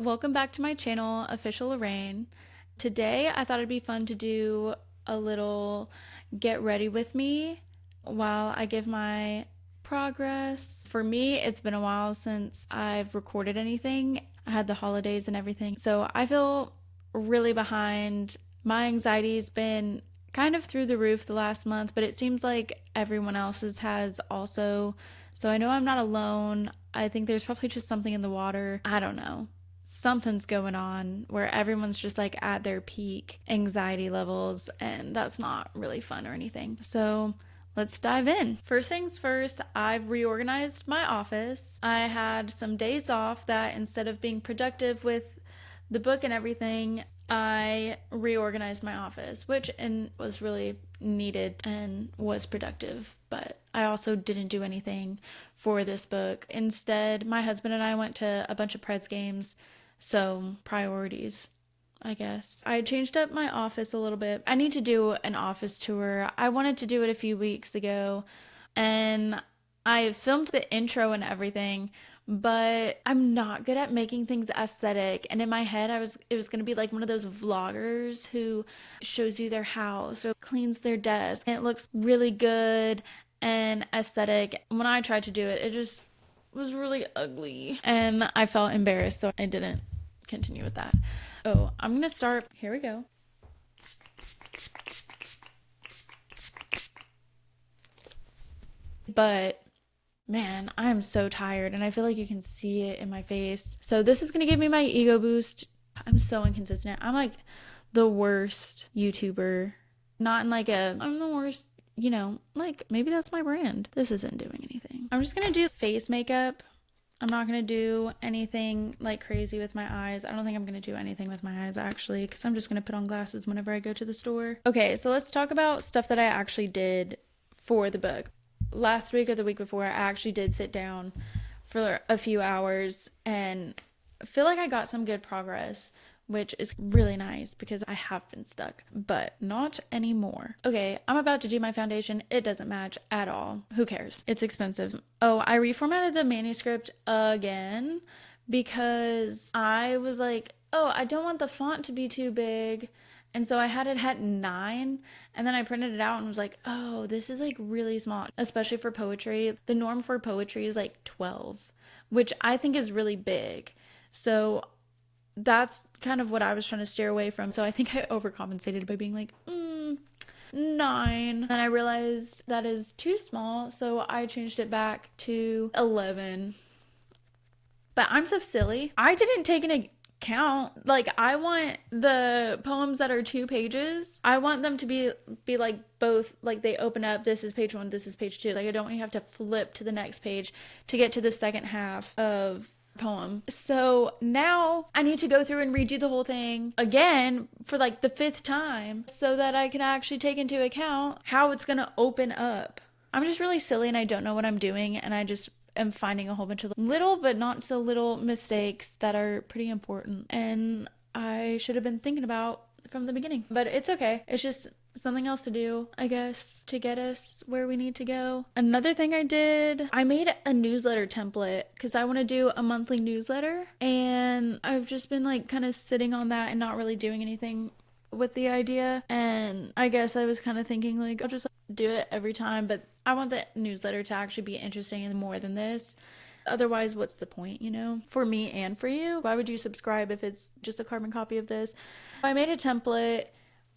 welcome back to my channel, Official Lorraine. Today I thought it'd be fun to do a little get ready with me while I give my progress. For me, it's been a while since I've recorded anything. I had the holidays and everything, so I feel really behind. My anxiety's been kind of through the roof the last month, but it seems like everyone else's has also. So I know I'm not alone. I think there's probably just something in the water. I don't know. Something's going on where everyone's just like at their peak anxiety levels, and that's not really fun or anything. So let's dive in. First things first, I've reorganized my office. I had some days off that instead of being productive with the book and everything, I reorganized my office, which was really needed and was productive, but I also didn't do anything for this book. Instead, my husband and I went to a bunch of Preds games, so priorities, I guess. I changed up my office a little bit. I need to do an office tour. I wanted to do it a few weeks ago, and I filmed the intro and everything, but I'm not good at making things aesthetic. And in my head, it was gonna be like one of those vloggers who shows you their house or cleans their desk, and it looks really good and aesthetic. When I tried to do it, it just was really ugly, and I felt embarrassed, so I didn't continue with that. Oh, I'm gonna start. Here we go. But man, I'm so tired, and I feel like you can see it in my face. So this is gonna give me my ego boost. I'm so inconsistent. I'm like the worst YouTuber. Not in like I'm the worst, like maybe that's my brand. This isn't doing anything. I'm just gonna do face makeup. I'm not gonna do anything like crazy with my eyes. I don't think I'm gonna do anything with my eyes actually, because I'm just gonna put on glasses whenever I go to the store. Okay, so let's talk about stuff that I actually did for the book. Last week or the week before, I actually did sit down for a few hours and feel like I got some good progress, which is really nice because I have been stuck, but not anymore. Okay, I'm about to do my foundation. It doesn't match at all. Who cares? It's expensive. Oh, I reformatted the manuscript again because I was like, oh, I don't want the font to be too big. And so I had it at 9, and then I printed it out and was like, oh, this is like really small, especially for poetry. The norm for poetry is like 12, which I think is really big. So that's kind of what I was trying to steer away from. So I think I overcompensated by being like, 9. Then I realized that is too small, so I changed it back to 11. But I'm so silly. I didn't take an count. Like, I want the poems that are 2 pages, I want them to be like both, like they open up, this is page 1, this is page 2. Like, I don't want you have to flip to the next page to get to the second half of poem. So now I need to go through and redo the whole thing again for like the 5th time so that I can actually take into account how it's gonna open up. I'm just really silly and I don't know what I'm doing, and I just am finding a whole bunch of little but not so little mistakes that are pretty important, and I should have been thinking about from the beginning. But it's okay. It's just something else to do, I guess, to get us where we need to go. Another thing I did, I made a newsletter template because I want to do a monthly newsletter, and I've just been like kind of sitting on that and not really doing anything with the idea. And I guess I was kind of thinking like I'll just do it every time, but I want the newsletter to actually be interesting and more than this. Otherwise, what's the point, for me and for you? Why would you subscribe if it's just a carbon copy of this? I made a template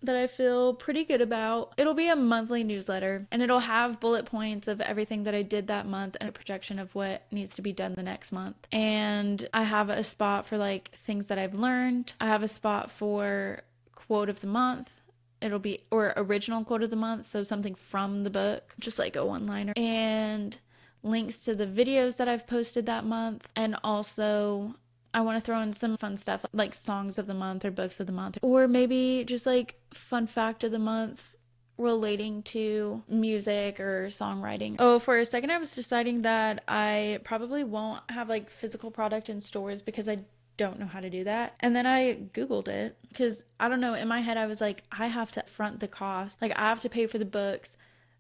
that I feel pretty good about. It'll be a monthly newsletter, and it'll have bullet points of everything that I did that month and a projection of what needs to be done the next month. And I have a spot for like things that I've learned. I have a spot for quote of the month. It'll be, or original quote of the month, so something from the book, just like a one-liner, and links to the videos that I've posted that month. And also I want to throw in some fun stuff like songs of the month or books of the month, or maybe just like fun fact of the month relating to music or songwriting. Oh, for a second I was deciding that I probably won't have like physical product in stores because I don't know how to do that. And then I Googled it because I don't know, in my head I was like, I have to front the cost. Like, I have to pay for the books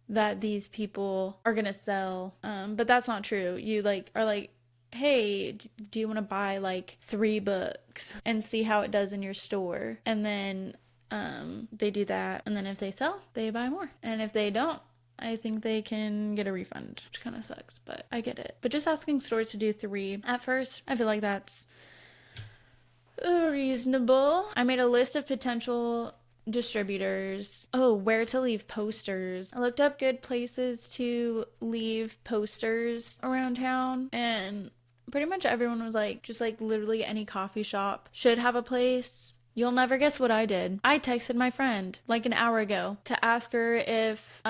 that these people are gonna sell. But that's not true. You like are like hey, do you want to buy like 3 books and see how it does in your store? And then they do that. And then if they sell, they buy more. And if they don't, I think they can get a refund, which kind of sucks, but I get it. But just asking stores to do 3 at first, I feel like that's reasonable. I made a list of potential distributors. Oh, where to leave posters. I looked up good places to leave posters around town, and pretty much everyone was like, just like literally any coffee shop should have a place. You'll never guess what I did. I texted my friend like an hour ago to ask her if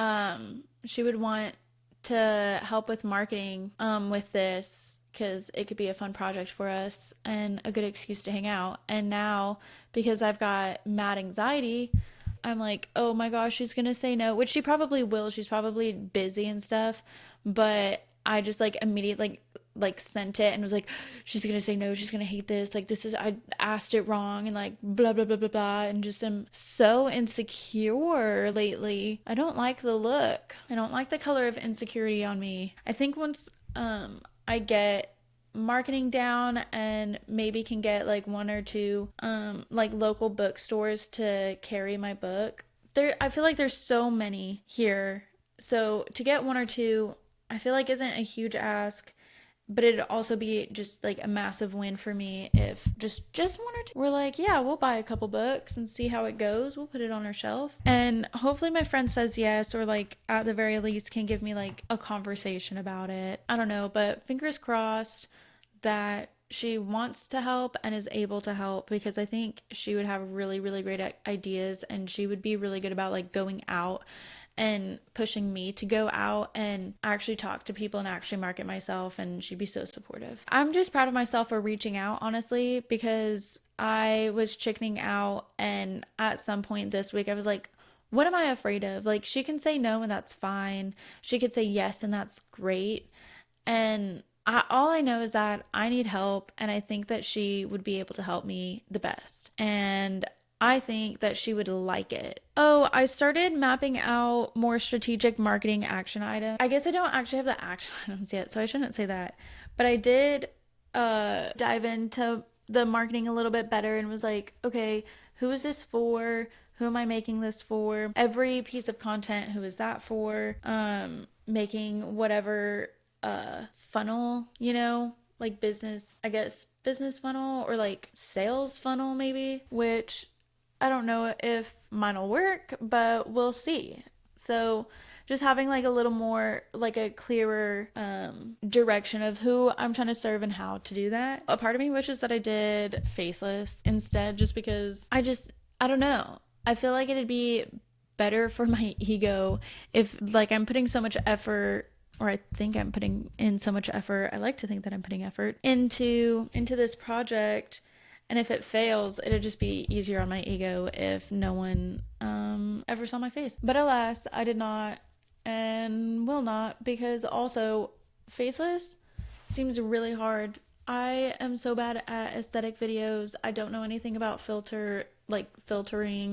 she would want to help with marketing with this, because it could be a fun project for us and a good excuse to hang out. And now, because I've got mad anxiety, I'm like, oh my gosh, she's gonna say no, which she probably will. She's probably busy and stuff, but I just like immediately like sent it and was like, she's gonna say no, she's gonna hate this, like this is, I asked it wrong, and like blah blah blah blah blah, and just am so insecure lately. I don't like the look. I don't like the color of insecurity on me. I think once I get marketing down and maybe can get like 1 or 2 like local bookstores to carry my book. I feel like there's so many here. So to get 1 or 2, I feel like isn't a huge ask, but it'd also be just like a massive win for me if just 1 or 2 we're like, yeah, we'll buy a couple books and see how it goes, we'll put it on our shelf, and hopefully my friend says yes, or like at the very least can give me like a conversation about it. I don't know, but fingers crossed that she wants to help and is able to help, because I think she would have really really great ideas, and she would be really good about like going out and pushing me to go out and actually talk to people and actually market myself, and she'd be so supportive. I'm just proud of myself for reaching out, honestly, because I was chickening out, and at some point this week I was like, what am I afraid of? Like, she can say no and that's fine. She could say yes and that's great. And all I know is that I need help, and I think that she would be able to help me the best. And I think that she would like it. Oh, I started mapping out more strategic marketing action items. I guess I don't actually have the action items yet, so I shouldn't say that. But I did dive into the marketing a little bit better and was like, okay, who is this for? Who am I making this for? Every piece of content, who is that for? Making whatever funnel, you know, like business, I guess business funnel or like sales funnel maybe, which I don't know if mine will work, but we'll see. So just having like a little more, like a clearer direction of who I'm trying to serve and how to do that. A part of me wishes that I did faceless instead, just because I don't know. I feel like it'd be better for my ego if like I'm putting so much effort, or I think I'm putting in so much effort. I like to think that I'm putting effort into this project. And if it fails, it'd just be easier on my ego if no one ever saw my face. But alas, I did not and will not, because also faceless seems really hard. I am so bad at aesthetic videos. I don't know anything about filtering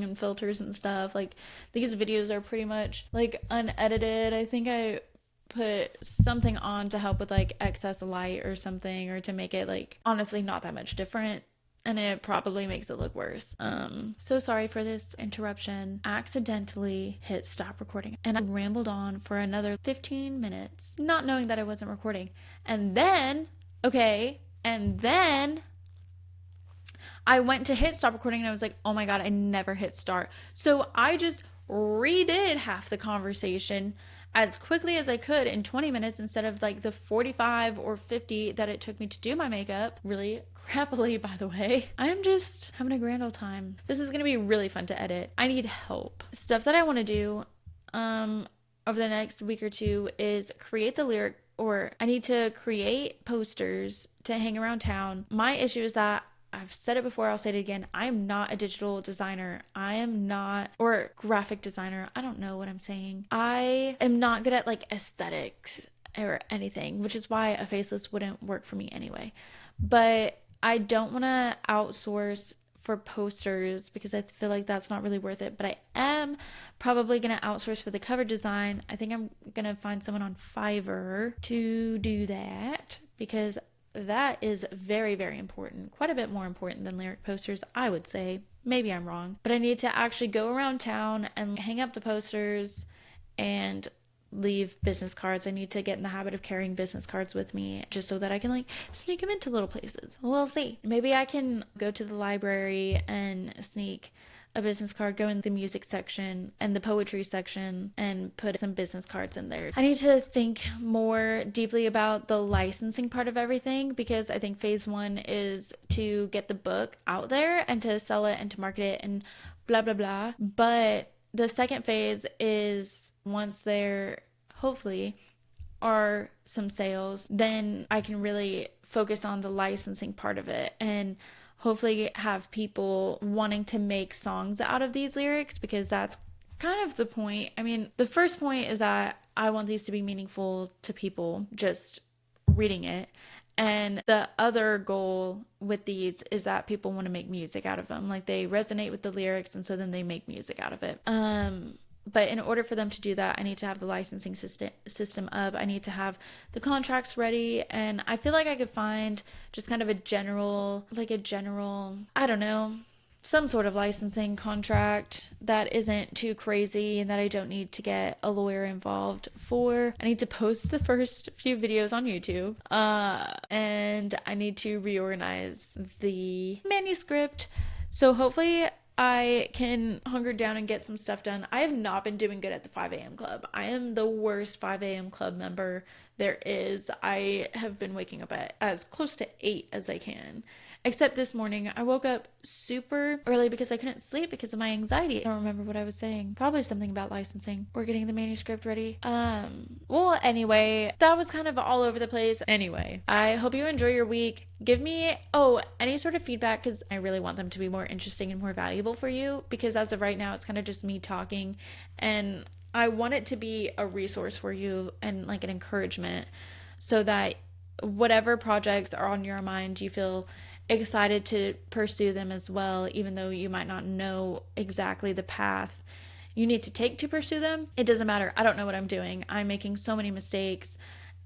and filters and stuff. Like, these videos are pretty much like unedited. I think I put something on to help with like excess light or something, or to make it like honestly not that much different, and it probably makes it look worse. So sorry for this interruption. I accidentally hit stop recording and I rambled on for another 15 minutes, not knowing that I wasn't recording. And then I went to hit stop recording and I was like, oh my god, I never hit start. So I just redid half the conversation as quickly as I could in 20 minutes instead of like the 45 or 50 that it took me to do my makeup. Really crappily, by the way. I am just having a grand old time. This is gonna be really fun to edit. I need help. Stuff that I want to do over the next week or 2 is create the lyric, or I need to create posters to hang around town. My issue is that, I've said it before, I'll say it again, I am not a digital designer. I am not, or graphic designer. I don't know what I'm saying. I am not good at like aesthetics or anything, which is why a faceless wouldn't work for me anyway. But I don't want to outsource for posters because I feel like that's not really worth it. But I am probably going to outsource for the cover design. I think I'm going to find someone on Fiverr to do that, because that is very, very important. Quite a bit more important than lyric posters, I would say. Maybe I'm wrong. But I need to actually go around town and hang up the posters and leave business cards. I need to get in the habit of carrying business cards with me just so that I can like sneak them into little places. We'll see. Maybe I can go to the library and sneak a business card, go in the music section and the poetry section and put some business cards in there. I need to think more deeply about the licensing part of everything, because I think phase one is to get the book out there and to sell it and to market it and blah, blah, blah. But the second phase is once there hopefully are some sales, then I can really focus on the licensing part of it and hopefully have people wanting to make songs out of these lyrics, because that's kind of the point. I mean, the first point is that I want these to be meaningful to people just reading it. And the other goal with these is that people want to make music out of them. Like they resonate with the lyrics and so then they make music out of it. But in order for them to do that, I need to have the licensing system up. I need to have the contracts ready. And I feel like I could find just kind of a general, I don't know, some sort of licensing contract that isn't too crazy and that I don't need to get a lawyer involved for. I need to post the first few videos on YouTube. And I need to reorganize the manuscript. So hopefully I can hunker down and get some stuff done. I have not been doing good at the 5 a.m. club. I am the worst 5 a.m. club member there is. I have been waking up at as close to 8 as I can. Except this morning, I woke up super early because I couldn't sleep because of my anxiety. I don't remember what I was saying. Probably something about licensing or getting the manuscript ready. Well, anyway, that was kind of all over the place. Anyway, I hope you enjoy your week. Give me, any sort of feedback, because I really want them to be more interesting and more valuable for you, because as of right now, it's kind of just me talking, and I want it to be a resource for you and like an encouragement, so that whatever projects are on your mind, you feel excited to pursue them as well, even though you might not know exactly the path you need to take to pursue them. It doesn't matter. I don't know what I'm doing. I'm making so many mistakes,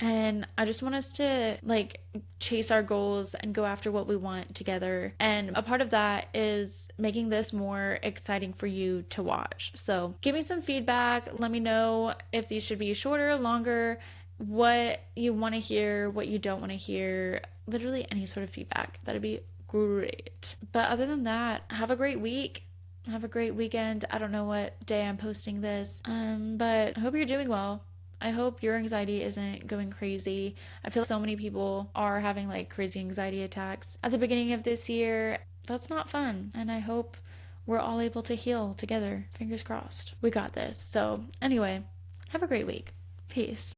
and I just want us to like chase our goals and go after what we want together. And a part of that is making this more exciting for you to watch. So give me some feedback. Let me know if these should be shorter, longer, what you want to hear, what you don't want to hear. Literally any sort of feedback. That'd be great. But other than that, have a great week. Have a great weekend. I don't know what day I'm posting this, but I hope you're doing well. I hope your anxiety isn't going crazy. I feel so many people are having like crazy anxiety attacks at the beginning of this year. That's not fun. And I hope we're all able to heal together. Fingers crossed. We got this. So anyway, have a great week. Peace.